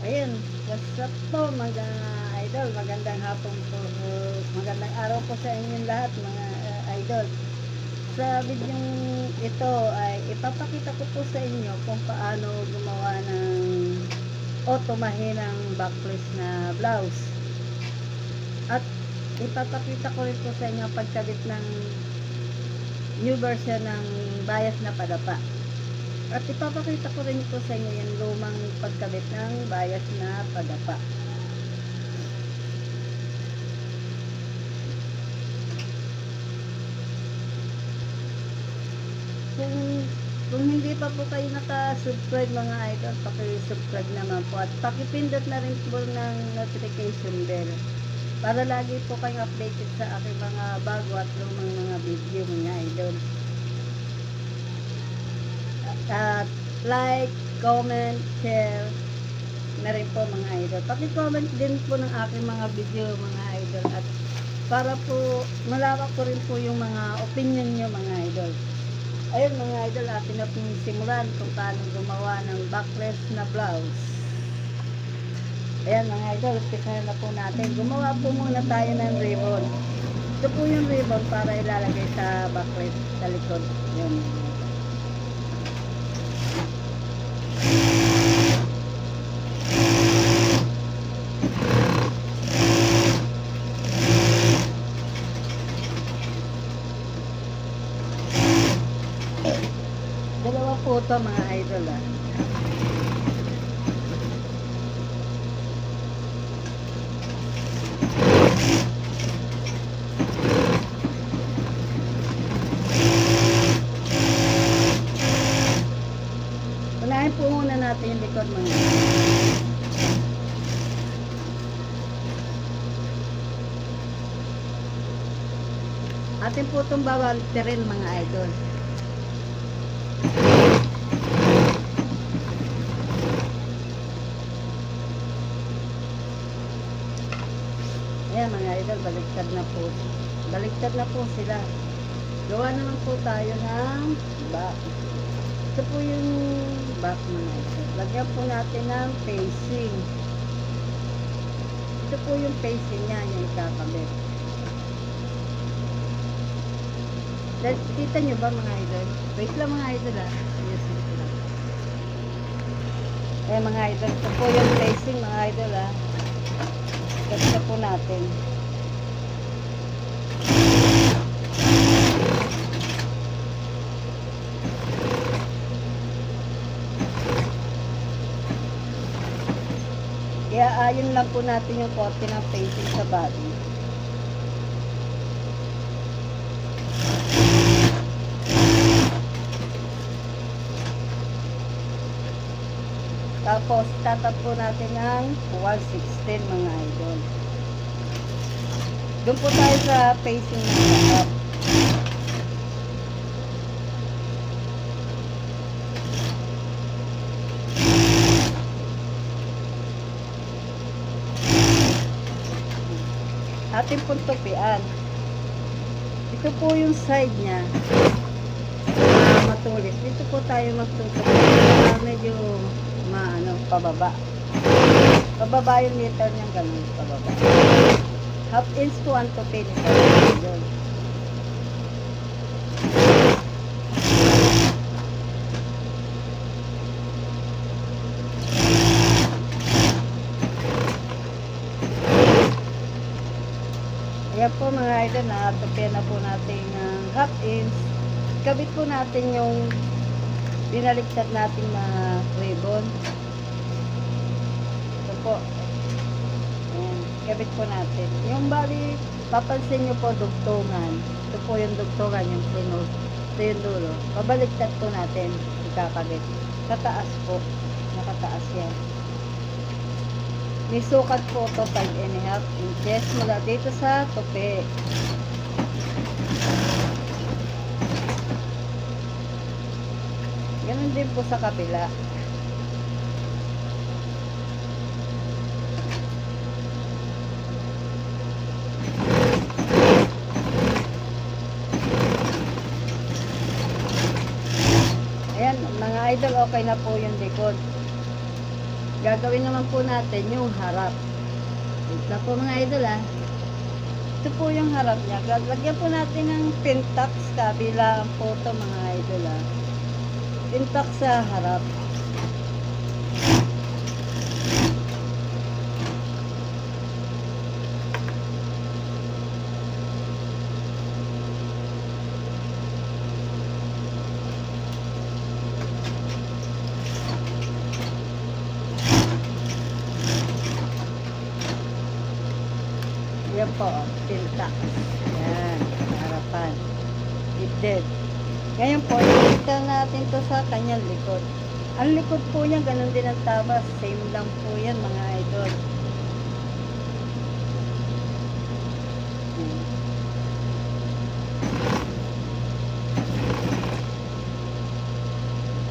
Ayan, what's up po mga idol, magandang hapon po, magandang araw po sa inyong lahat mga idol. Sa video ito ay ipapakita ko po sa inyo kung paano gumawa ng o tumahi ng backless na blouse. At ipapakita ko rin po sa inyo pagkabit ng new version ng bias na padapa. At ipapakita ko rin po sa inyo yung lumang pagkabit ng bias na padapa. Kung hindi pa po kayo naka-subscribe mga idol, paki-subscribe naman po at pakipindot na rin po ng notification bell para lagi po kayong updated sa aking mga bago at lumang mga video mga idol. At like, comment, share na rin po mga idol. Paki-comment din po ng aking mga video mga idol at para po malawak ko rin po yung mga opinion nyo mga idol. Ayun mga idol, atin na simulan kung paano gumawa ng backless na blouse. Ayan mga idol, umpisa na po natin. Gumawa po muna tayo ng ribbon. Ito po yung ribbon para ilalagay sa backless sa likod. Yun. Dalawa po ito mga idol Unahin po muna natin yung likod mga idol. Atin po itong babalterin mga idol. Ayan mga idol, baliktad na po. Baliktad na po sila. Gawa naman po tayo ng back. Ito po yung back mga idol. Lagyan po natin ng facing. Ito po yung facing niya, yung ikakabit. Kita nyo ba mga idol? Wait lang mga idol ayusin ko lang. Ayan mga idol, ito po yung facing mga idol Ganda po natin. Kaya ayon lang po natin yung korte ng facing sa body. Tapos, tatap po natin ng 1/16 mga idol. Doon po tayo sa facing ng tatap. Atin pong tupian. Ito po yung side niya. Matulis. Dito po tayo magtutupi. Medyo pababa. Pababa yung meter niyang ganun, pababa. Half inch po ang tupi nito. Ayan po mga idol, natupian na po natin ng half inch. Kabit po natin yung binaliktad natin mga ribbon. Ito po. Ayan, kabit po natin. Yung bali, papansin nyo po dugtungan. Ito po yung dugtungan, yung sunod. Ito yung dulo. Pabaliktad po natin, ikakabit. Kataas po. Nakataas yan. May sukat po ito 5.5 inches mula dito sa tupi. Ganun din po sa kabila. Ayan, mga idol, okay na po yung likod. Gagawin naman po natin yung harap. Wait lang po mga idol ah. Ito po yung harap niya. Lagyan po natin ng pintax kabila ang po ito mga idol ah. Pintax sa harap. Yan po, pintax. Yan, harapan. Ided. Ngayon po, ilista natin to sa kanyang likod. Ang likod po niya, ganun din ang tabas. Same lang po yan mga idol.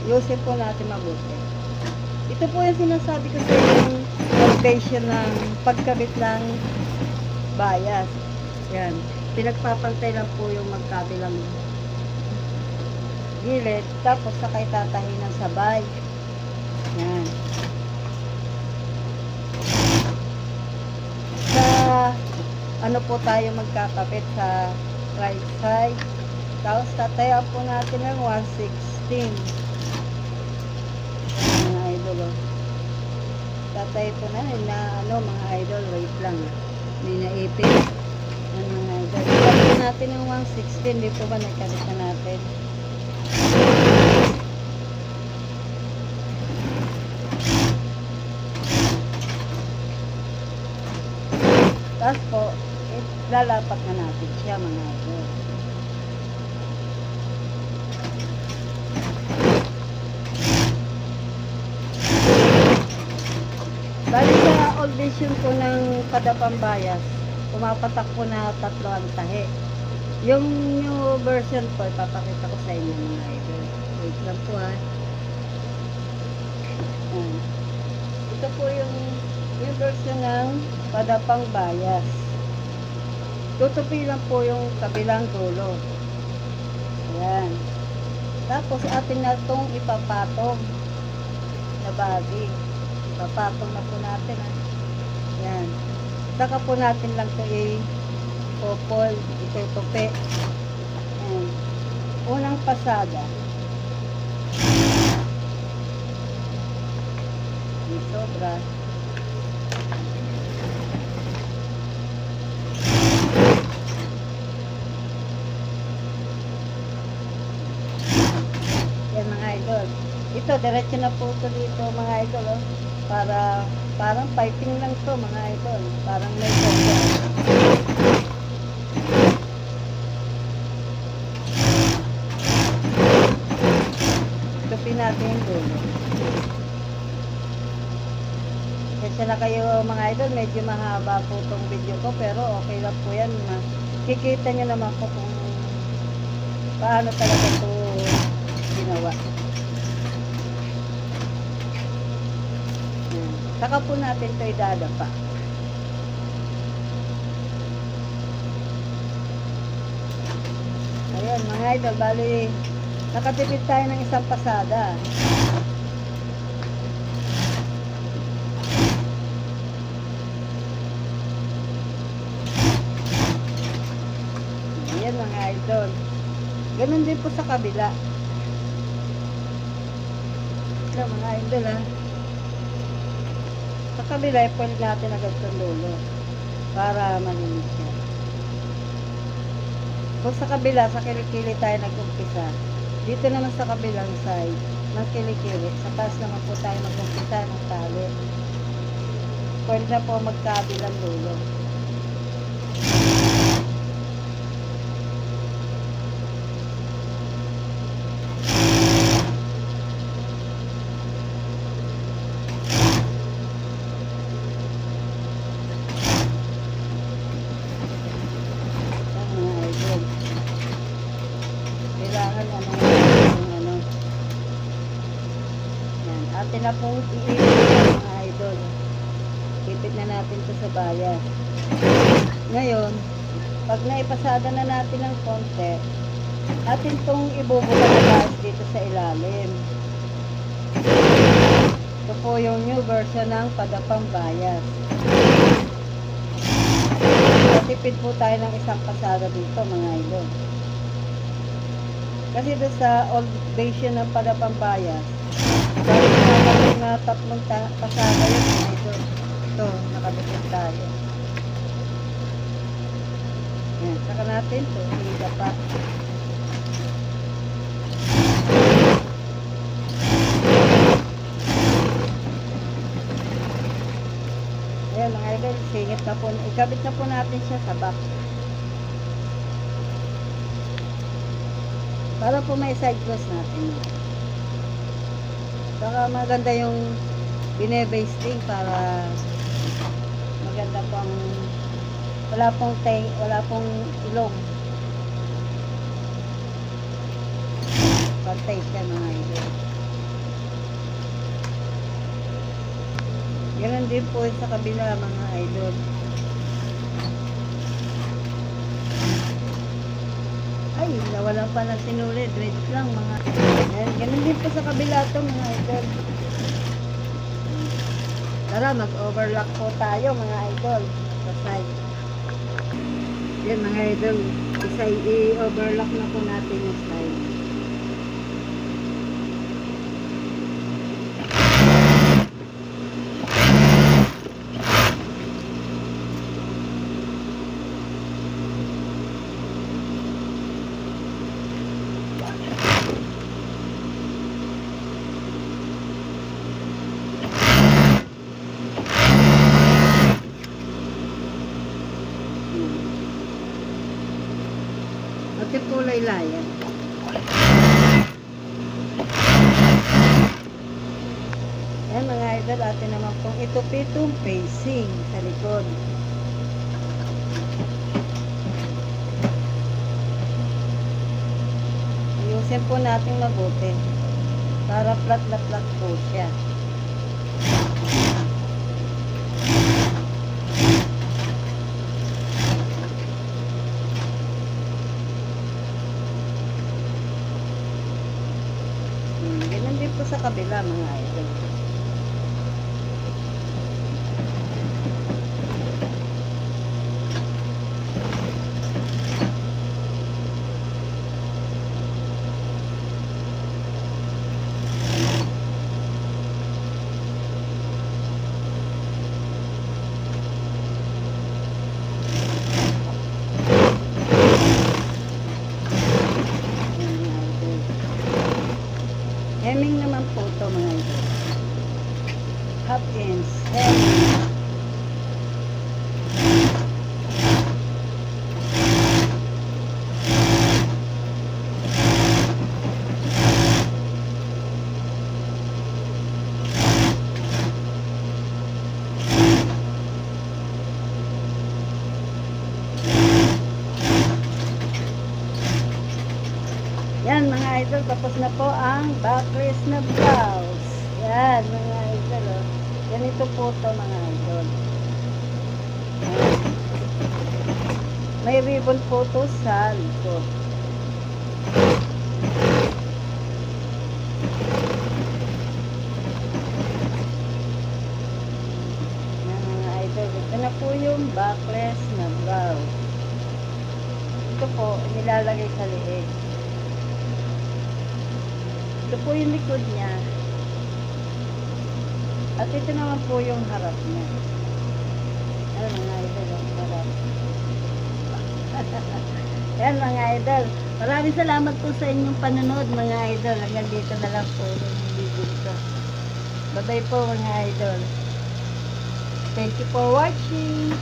Ayusin po natin mabuti. Ito po yung sinasabi ko sa yung foundation ng pagkabit ng bias. Yan. Pinagpapantay lang po yung magkabilang gilid. Tapos sakay tatahin ng sabay. Yan. Sa ano po tayo magkakabit sa right side. Tapos tatayan po natin ng 116. Mga idol. Tatay po na mga idol. Wait lang. Hindi naipit. Yan mga idol. Tapos natin ng 116. Di po ba nagkabit na natin? Tapos po, lalapat na natin siya mga idol. Bali sa old version po ng Kadapang Bias, pumapatak po na 3 ang tahi. Yung new version po, ipapakita ko sa inyo mga idol. Wait lang po ha. Ito po yung version ng Kadapang Bias. Tutupi lang po yung kabilang dulo. Ayan. Tapos atin na itong ipapatong na body. Papatong na po natin ha. Yan. Saka po natin lang ito i-popol, itutupi. Yan. Unang pasada. May sobra. Yan mga idol. Ito, diretso na po ito dito mga idol. Oh. Parang piping lang to mga idol. Parang may sobra. Tupin natin yung dulo. Kasi na kayo mga idol, medyo mahaba po itong video ko. Pero okay lang po yan. Kikita nyo naman po kung paano talaga ito ginawa. Saka po natin ito idadapa. Ayan mga idol, bali nakatipid tayo ng isang pasada. Ayan mga idol. Ganun din po sa kabila. Ito mga idol ha. Sa kabila, i-point natin agad sa dulo para malinis siya. Kung sa kabila, sa kilikili tayo nag-umpisa. Dito naman sa kabilang side, ng kilikili. Sa taas naman po tayo mag-umpisa ng tali. Point na po magkabilang dulo. Atin na pong iipit mga idol. Ipit na natin ito sa bias. Ngayon, pag naipasada na natin ng konti, atin itong ibubuka na bias dito sa ilalim. Ito po po yung new version ng Padapang Bayas. Tipid po tayo ng isang pasada dito mga idol. Kasi doon sa old version ng Padapang Bayas, dahil na tatlong pasada yun mga idol. Ito, nakabitid tayo. Yan, saka natin ito, hindi pa. Ayan mga idol, singit na po. Ikabit na po natin siya sa back. Para po may side close natin. Saka maganda yung bine-basting para maganda pang wala pong ilong. Pantay siya mga idol. Ganun din po sa kabila mga idol. Ay, nawalan pa ng sinuli. Dreads lang mga idol. Ganun din po sa kabila to mga idol. Tara, mag-overlock po tayo mga idol. Sa side. Yan mga idol. Isa i-overlock na po natin yung side. At yung kulay layan. Ayan mga idol, atin naman pong itupitong facing sa likod. Ayusin po natin mabuti para flat na flat po siya. Ganun din po sa kabila mga idol. Hemming naman po ito mga idol. Half inch hemming. Yan mga idol, tapos na po ang backless na blouse. Yan mga idol, oh. Ganito po ito mga idol. May ribbon po ito sa likod. Yan mga idol, ito na po yung backless na blouse. Ito po, nilalagay sa liig. Ito po yung likod niya. At ito naman po yung harap niya. Ayan mga idol, ang harap. Ayan mga idol. Maraming salamat po sa inyong panonood mga idol. Hanggang dito na lang po yung video ito. Bye bye po mga idol. Thank you for watching.